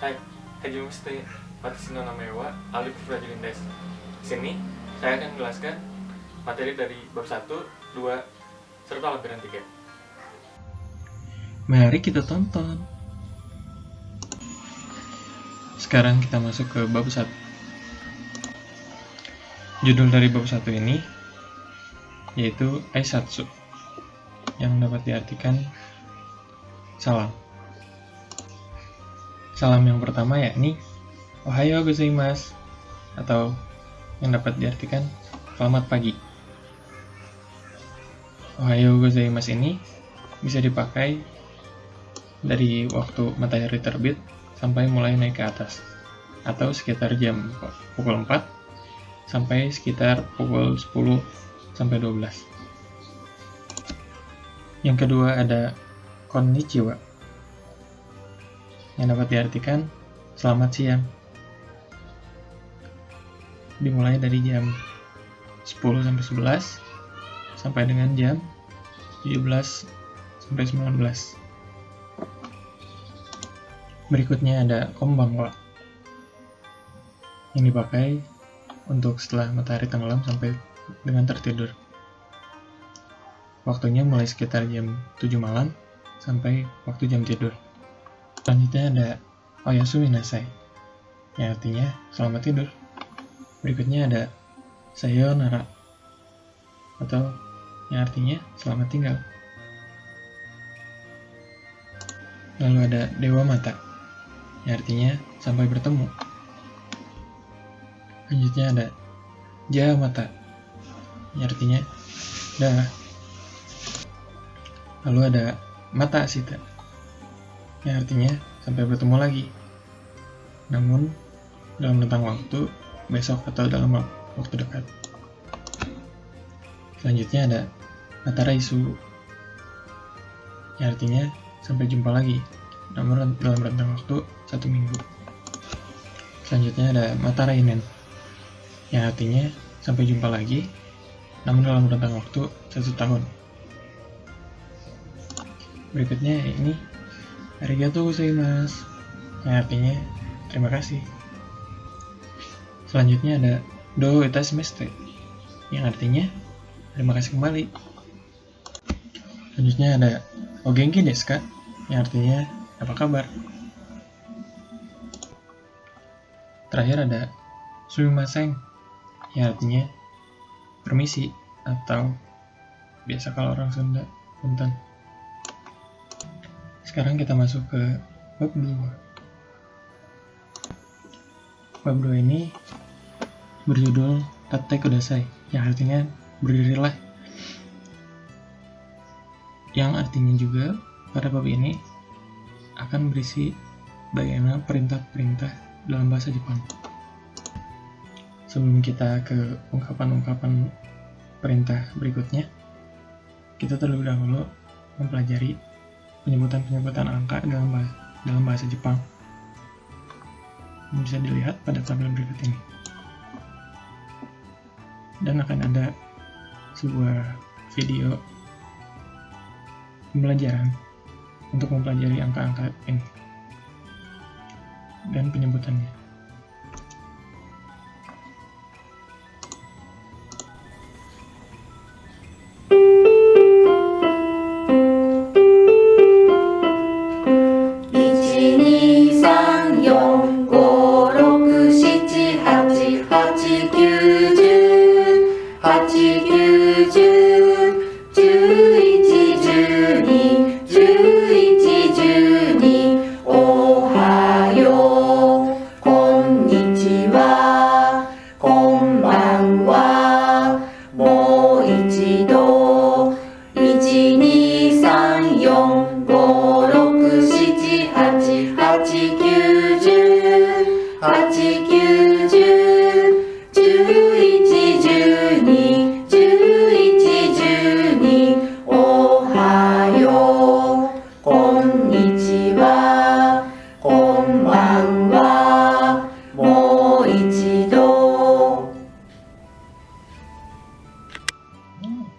Hai, Hajimiste Watashi no namae wa Alif Rajulin desu. Di sini saya akan menjelaskan materi dari bab 1, 2, serta lampiran 3. Mari kita tonton. Sekarang kita masuk ke bab 1. Judul dari bab 1 ini yaitu Aisatsu, yang dapat diartikan salam. Salam yang pertama yakni Ohayo gozaimasu, atau yang dapat diartikan selamat pagi. Ohayo gozaimasu ini bisa dipakai dari waktu matahari terbit sampai mulai naik ke atas, atau sekitar jam pukul 4 sampai sekitar pukul 10 sampai 12. Yang kedua ada konnichiwa, yang dapat diartikan selamat siang. Dimulai dari jam 10 sampai 11 sampai dengan jam 17 sampai 19. Berikutnya ada konbanwa, yang dipakai untuk setelah matahari tenggelam sampai dengan tertidur. Waktunya mulai sekitar jam 7 malam sampai waktu jam tidur. Selanjutnya ada oyasumi nasai, yang artinya selamat tidur. Berikutnya ada sayonara, atau yang artinya selamat tinggal. Lalu ada dewa mata, yang artinya sampai bertemu. Selanjutnya ada jamata, yang artinya dah. Lalu ada mata asita, yang artinya sampai bertemu lagi, namun dalam rentang waktu besok atau dalam waktu dekat. Selanjutnya ada mata raisu, yang artinya sampai jumpa lagi, namun dalam rentang waktu 1 minggu. Selanjutnya ada mata rainen, yang artinya sampai jumpa lagi, namun dalam rentang waktu 1 tahun. Berikutnya ini arigatou gozaimasu, yang artinya terima kasih. Selanjutnya ada do itashimashite, yang artinya terima kasih kembali. Selanjutnya ada o genki desu ka, yang artinya apa kabar. Terakhir ada sumimasen, yang artinya permisi, atau biasa kalau orang Sunda punten. Sekarang kita masuk ke bab 2. Bab 2 ini berjudul Tatte kudasai, yang artinya berdirilah. Yang artinya juga pada bab ini akan berisi bagaimana perintah-perintah dalam bahasa Jepang. Sebelum kita ke ungkapan-ungkapan perintah berikutnya, kita terlebih dahulu mempelajari penyebutan-penyebutan angka dalam bahasa Jepang. Bisa dilihat pada tabel berikut ini. Dan akan ada sebuah video pembelajaran untuk mempelajari angka-angka ini dan penyebutannya.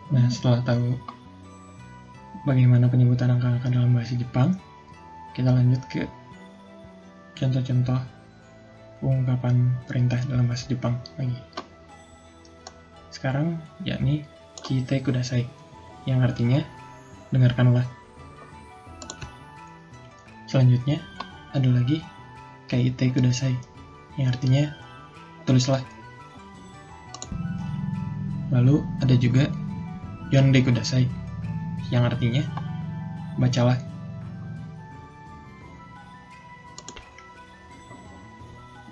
Nah, setelah tahu bagaimana penyebutan angka-angka dalam bahasa Jepang, kita lanjut ke contoh-contoh ungkapan perintah dalam bahasa Jepang lagi. Sekarang yakni Kite kudasai, yang artinya dengarkanlah. Selanjutnya ada lagi Kaite kudasai, yang artinya tulislah. Lalu ada juga Yonde kudasai, yang artinya bacalah.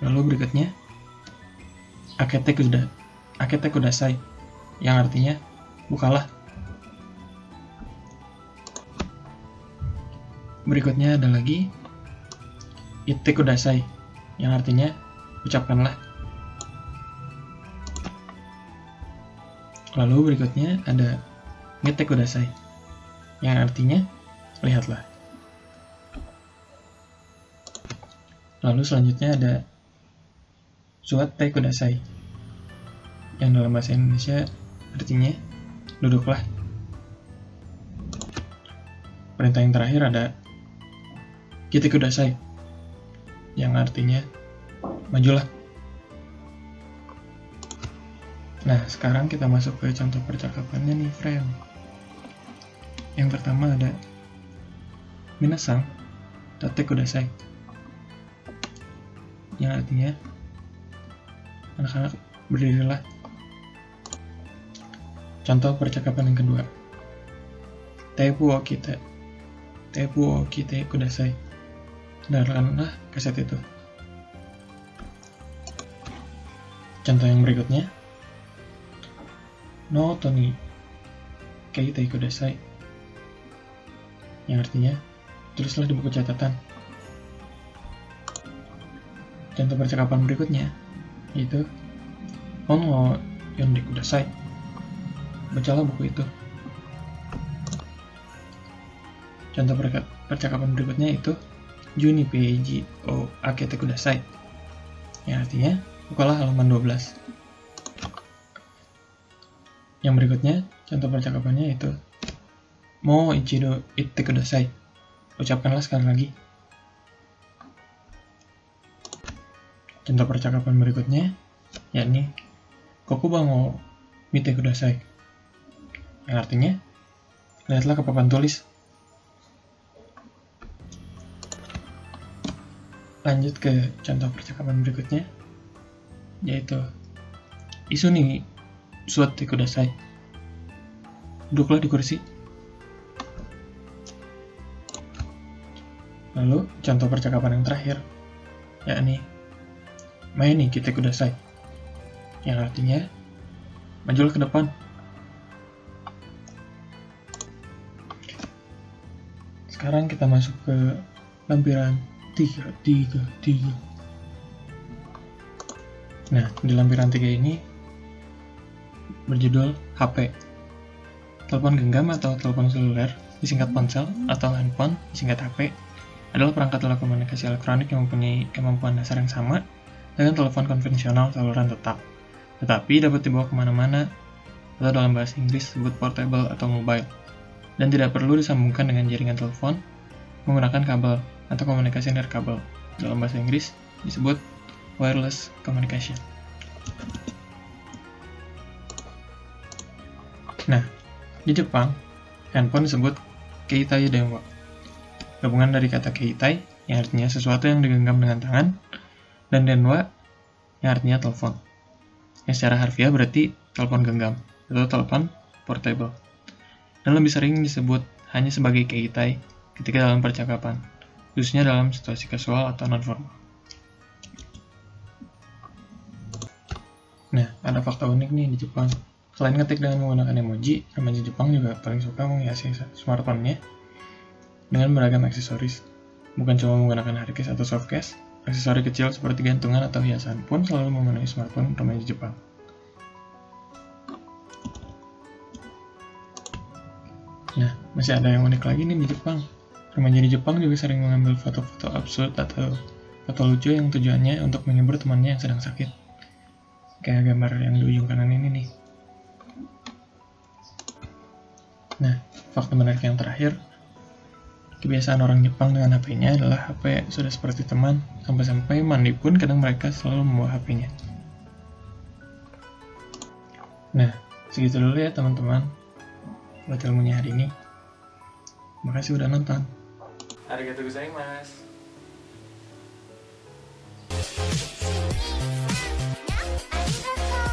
Lalu berikutnya Akete kudasai, yang artinya bukalah. Berikutnya ada lagi Itte kudasai, yang artinya ucapkanlah. Lalu berikutnya ada Mite kudasai, yang artinya lihatlah. Lalu selanjutnya ada Suatte kudasai, yang dalam bahasa Indonesia artinya duduklah. Perintah yang terakhir ada Kite kudasai, yang artinya majulah. Nah, sekarang kita masuk ke contoh percakapannya nih, friend. Yang pertama ada Minasang tate kudasai, yang artinya anak-anak berdirilah. Contoh percakapan yang kedua, Tepu wo kite kudasai, dengarkanlah kaset itu. Contoh yang berikutnya, Noto ni keite kudasai, yang artinya tulislah di buku catatan. Contoh percakapan berikutnya yaitu Hon wo yonde kudasai, bacalah buku itu. Contoh percakapan berikutnya itu Juni peiji o akete kudasai, yang artinya bukalah halaman 12. Yang berikutnya, contoh percakapannya yaitu Mo ichido itte kudasai, ucapkanlah sekali lagi. Contoh percakapan berikutnya yakni Kokuban wo mite kudasai, yang artinya lihatlah ke papan tulis. Lanjut ke contoh percakapan berikutnya yaitu Isu ni suatte kudasai, duduklah di kursi. Lalu contoh percakapan yang terakhir yakni Mae ni kite kudasai, yang artinya majulah ke depan. Sekarang kita masuk ke lampiran 3. Nah, di lampiran 3 ini berjudul HP. Telepon genggam atau telepon seluler, disingkat ponsel, atau handphone, disingkat HP, adalah perangkat telekomunikasi elektronik yang mempunyai kemampuan dasar yang sama dengan telepon konvensional saluran tetap, tetapi dapat dibawa kemana-mana atau dalam bahasa Inggris disebut portable atau mobile, dan tidak perlu disambungkan dengan jaringan telepon menggunakan kabel atau komunikasi nirkabel. Dalam bahasa Inggris disebut wireless communication. Nah, di Jepang, handphone disebut keitai denwa. Gabungan dari kata keitai, yang artinya sesuatu yang digenggam dengan tangan, dan denwa, yang artinya telepon. Yang secara harfiah berarti telepon genggam, atau telepon portable. Dan lebih sering disebut hanya sebagai keitai ketika dalam percakapan, khususnya dalam situasi kasual atau non-formal. Nah, ada fakta unik nih di Jepang. Selain ngetik dengan menggunakan emoji, remaja Jepang juga paling suka menghiasi smartphone-nya dengan beragam aksesoris. Bukan cuma menggunakan hardcase atau softcase, aksesori kecil seperti gantungan atau hiasan pun selalu memenuhi smartphone remaja Jepang. Nah, masih ada yang unik lagi nih di Jepang. Remaja di Jepang juga sering mengambil foto-foto absurd atau foto lucu yang tujuannya untuk menghibur temannya yang sedang sakit. Kayak gambar yang di ujung kanan ini nih. Nah, fakta menarik yang terakhir, kebiasaan orang Jepang dengan HP-nya adalah HP sudah seperti teman, sampai-sampai mandi pun kadang mereka selalu membawa HP-nya. Nah, segitu dulu ya teman-teman buat ilmunya hari ini. Makasih udah nonton. Arigatou gozaimasu.